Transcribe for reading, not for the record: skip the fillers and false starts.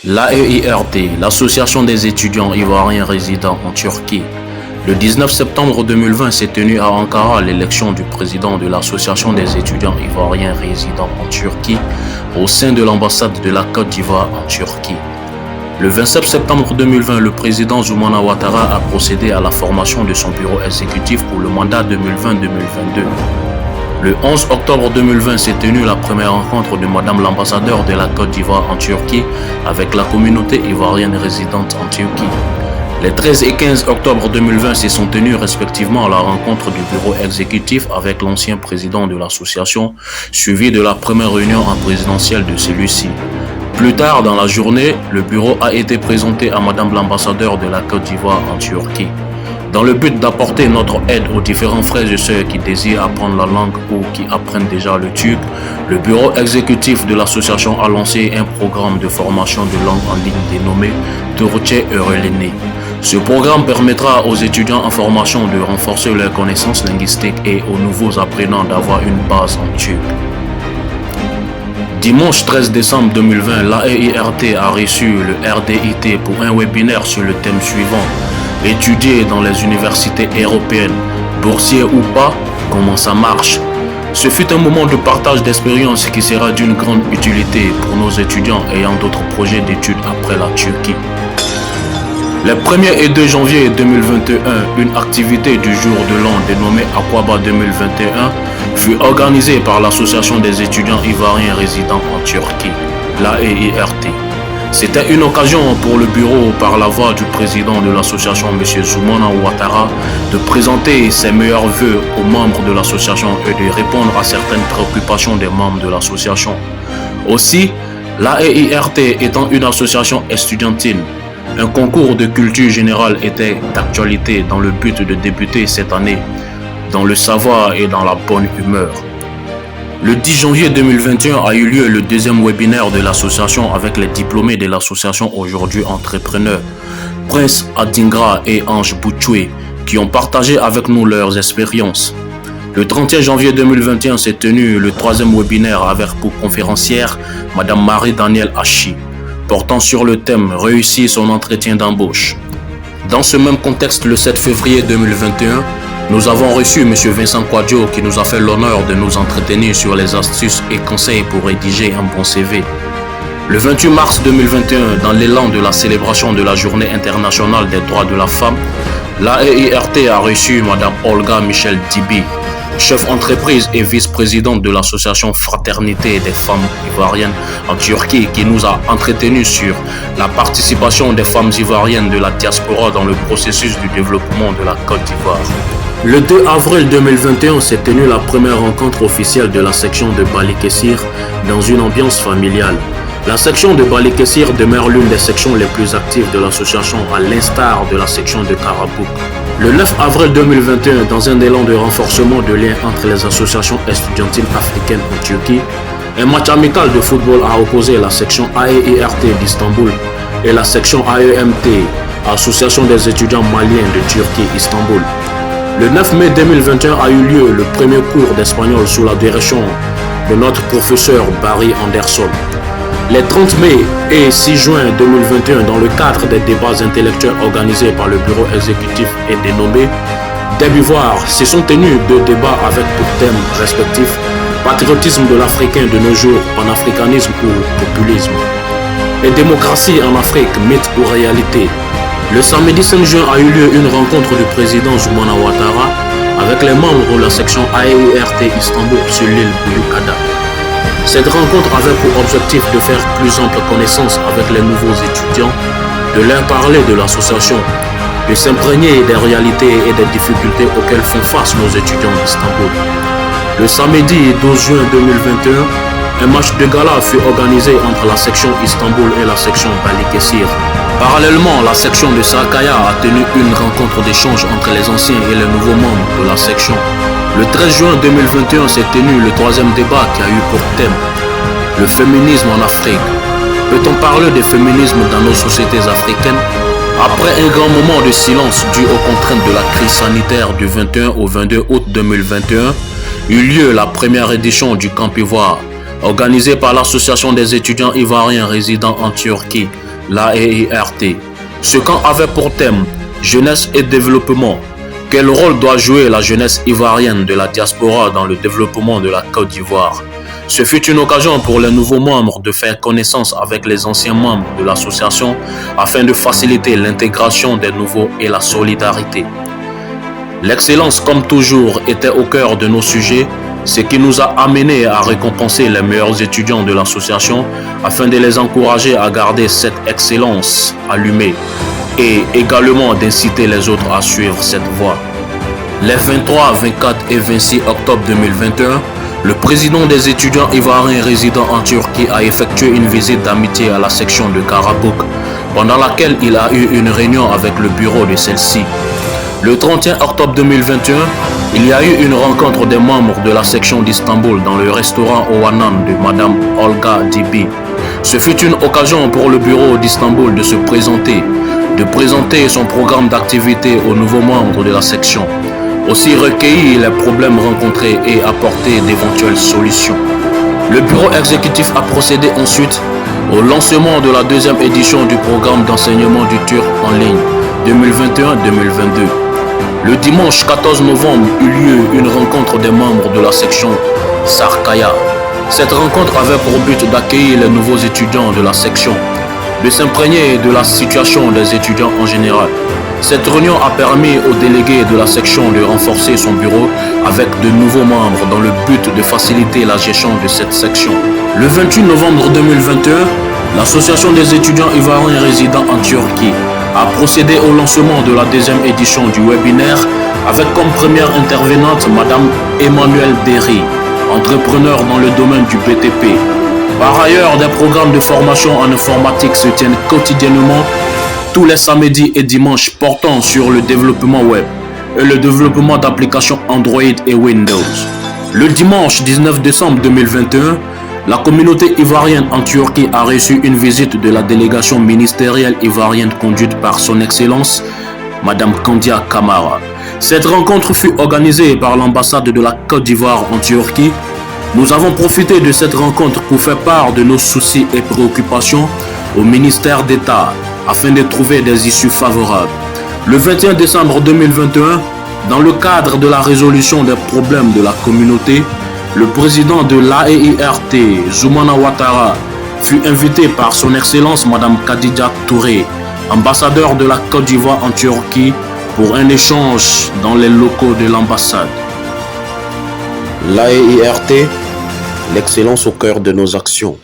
L'AEIRT, l'Association des étudiants ivoiriens résidant en Turquie. Le 19 septembre 2020 s'est tenu à Ankara l'élection du président de l'Association des étudiants ivoiriens résidant en Turquie au sein de l'ambassade de la Côte d'Ivoire en Turquie. Le 27 septembre 2020, le président Zoumana Ouattara a procédé à la formation de son bureau exécutif pour le mandat 2020-2022. Le 11 octobre 2020 s'est tenue la première rencontre de Madame l'ambassadeur de la Côte d'Ivoire en Turquie avec la communauté ivoirienne résidente en Turquie. Les 13 et 15 octobre 2020 se sont tenues respectivement la rencontre du bureau exécutif avec l'ancien président de l'association, suivie de la première réunion en présidentielle de celui-ci. Plus tard dans la journée, le bureau a été présenté à Madame l'ambassadeur de la Côte d'Ivoire en Turquie. Dans le but d'apporter notre aide aux différents frères et sœurs qui désirent apprendre la langue ou qui apprennent déjà le turc, le bureau exécutif de l'association a lancé un programme de formation de langue en ligne dénommé Türkçe Öğrenimi. Ce programme permettra aux étudiants en formation de renforcer leurs connaissances linguistiques et aux nouveaux apprenants d'avoir une base en turc. Dimanche 13 décembre 2020, l'AEIRT a reçu le RDIT pour un webinaire sur le thème suivant: étudier dans les universités européennes, boursier ou pas, comment ça marche. Ce fut un moment de partage d'expérience qui sera d'une grande utilité pour nos étudiants ayant d'autres projets d'études après la Turquie. Les 1er et 2 janvier 2021, une activité du jour de l'an dénommée Aquaba 2021 fut organisée par l'Association des étudiants ivoiriens résidant en Turquie, l'AEIRT. C'était une occasion pour le bureau, par la voix du président de l'association, M. Zoumana Ouattara, de présenter ses meilleurs vœux aux membres de l'association et de répondre à certaines préoccupations des membres de l'association. Aussi, l'AEIRT étant une association estudiantine, un concours de culture générale était d'actualité dans le but de débuter cette année dans le savoir et dans la bonne humeur. Le 10 janvier 2021 a eu lieu le deuxième webinaire de l'association avec les diplômés de l'association aujourd'hui entrepreneurs, Prince Adingra et Ange Boutchoué, qui ont partagé avec nous leurs expériences. Le 31 janvier 2021 s'est tenu le troisième webinaire avec pour conférencière Madame Marie-Danielle Hachi, portant sur le thème « Réussir son entretien d'embauche ». Dans ce même contexte, le 7 février 2021, nous avons reçu M. Vincent Quadio qui nous a fait l'honneur de nous entretenir sur les astuces et conseils pour rédiger un bon CV. Le 28 mars 2021, dans l'élan de la célébration de la Journée internationale des droits de la femme, l'AEIRT a reçu Mme Olga Michel Dibi, chef entreprise et vice-présidente de l'association Fraternité des femmes ivoiriennes en Turquie, qui nous a entretenus sur la participation des femmes ivoiriennes de la diaspora dans le processus du développement de la Côte d'Ivoire. Le 2 avril 2021 s'est tenue la première rencontre officielle de la section de Balikesir dans une ambiance familiale. La section de Balikesir demeure l'une des sections les plus actives de l'association, à l'instar de la section de Karabouk. Le 9 avril 2021, dans un élan de renforcement de liens entre les associations estudiantines africaines en Turquie, un match amical de football a opposé la section AEIRT d'Istanbul et la section AEMT, Association des étudiants maliens de Turquie, Istanbul. Le 9 mai 2021 a eu lieu le premier cours d'espagnol sous la direction de notre professeur Barry Anderson. Les 30 mai et 6 juin 2021, dans le cadre des débats intellectuels organisés par le bureau exécutif et dénommé Débuvoirs, se sont tenus 2 débats avec pour thèmes respectifs patriotisme de l'Africain de nos jours, panafricanisme ou populisme, et démocratie en Afrique, mythe ou réalité. Le samedi 5 juin a eu lieu une rencontre du président Zoumana Ouattara avec les membres de la section AEIRT Istanbul sur l'île Büyükada. Cette rencontre avait pour objectif de faire plus ample connaissance avec les nouveaux étudiants, de leur parler de l'association, de s'imprégner des réalités et des difficultés auxquelles font face nos étudiants d'Istanbul. Le samedi 12 juin 2021, un match de gala fut organisé entre la section Istanbul et la section Balikesir. Parallèlement, la section de Sakarya a tenu une rencontre d'échange entre les anciens et les nouveaux membres de la section. Le 13 juin 2021 s'est tenu le troisième débat qui a eu pour thème le féminisme en Afrique. Peut-on parler de féminisme dans nos sociétés africaines? Après un grand moment de silence dû aux contraintes de la crise sanitaire du 21 au 22 août 2021, eut lieu la première édition du Camp Ivoire, organisée par l'Association des étudiants ivoiriens résidant en Turquie, l'AEIRT. Ce camp avait pour thème jeunesse et développement. Quel rôle doit jouer la jeunesse ivoirienne de la diaspora dans le développement de la Côte d'Ivoire? Ce fut une occasion pour les nouveaux membres de faire connaissance avec les anciens membres de l'association afin de faciliter l'intégration des nouveaux et la solidarité. L'excellence, comme toujours, était au cœur de nos sujets, ce qui nous a amenés à récompenser les meilleurs étudiants de l'association afin de les encourager à garder cette excellence allumée et également d'inciter les autres à suivre cette voie. Les 23, 24 et 26 octobre 2021, le président des étudiants ivoiriens résidant en Turquie a effectué une visite d'amitié à la section de Karabük, pendant laquelle il a eu une réunion avec le bureau de celle-ci. Le 31 octobre 2021, il y a eu une rencontre des membres de la section d'Istanbul dans le restaurant Oanan de Madame Olga Dibi. Ce fut une occasion pour le bureau d'Istanbul de se présenter, de présenter son programme d'activité aux nouveaux membres de la section, aussi recueillir les problèmes rencontrés et apporter d'éventuelles solutions. Le bureau exécutif a procédé ensuite au lancement de la deuxième édition du programme d'enseignement du turc en ligne 2021-2022. Le dimanche 14 novembre eut lieu une rencontre des membres de la section Sarkaya. Cette rencontre avait pour but d'accueillir les nouveaux étudiants de la section, de s'imprégner de la situation des étudiants en général. Cette réunion a permis aux délégués de la section de renforcer son bureau avec de nouveaux membres dans le but de faciliter la gestion de cette section. Le 28 novembre 2021, l'association des étudiants ivoiriens résidant en Turquie a procédé au lancement de la deuxième édition du webinaire avec comme première intervenante Madame Emmanuelle Derry, entrepreneur dans le domaine du BTP. Par ailleurs, des programmes de formation en informatique se tiennent quotidiennement tous les samedis et dimanches portant sur le développement web et le développement d'applications Android et Windows. Le dimanche 19 décembre 2021, la communauté ivoirienne en Turquie a reçu une visite de la délégation ministérielle ivoirienne conduite par son Excellence, Madame Kandia Kamara. Cette rencontre fut organisée par l'ambassade de la Côte d'Ivoire en Turquie. Nous avons profité de cette rencontre pour faire part de nos soucis et préoccupations au ministère d'État afin de trouver des issues favorables. Le 21 décembre 2021, dans le cadre de la résolution des problèmes de la communauté, le président de l'AEIRT, Zoumana Ouattara, fut invité par son Excellence Madame Khadija Touré, ambassadeur de la Côte d'Ivoire en Turquie, pour un échange dans les locaux de l'ambassade. L'AEIRT, l'excellence au cœur de nos actions.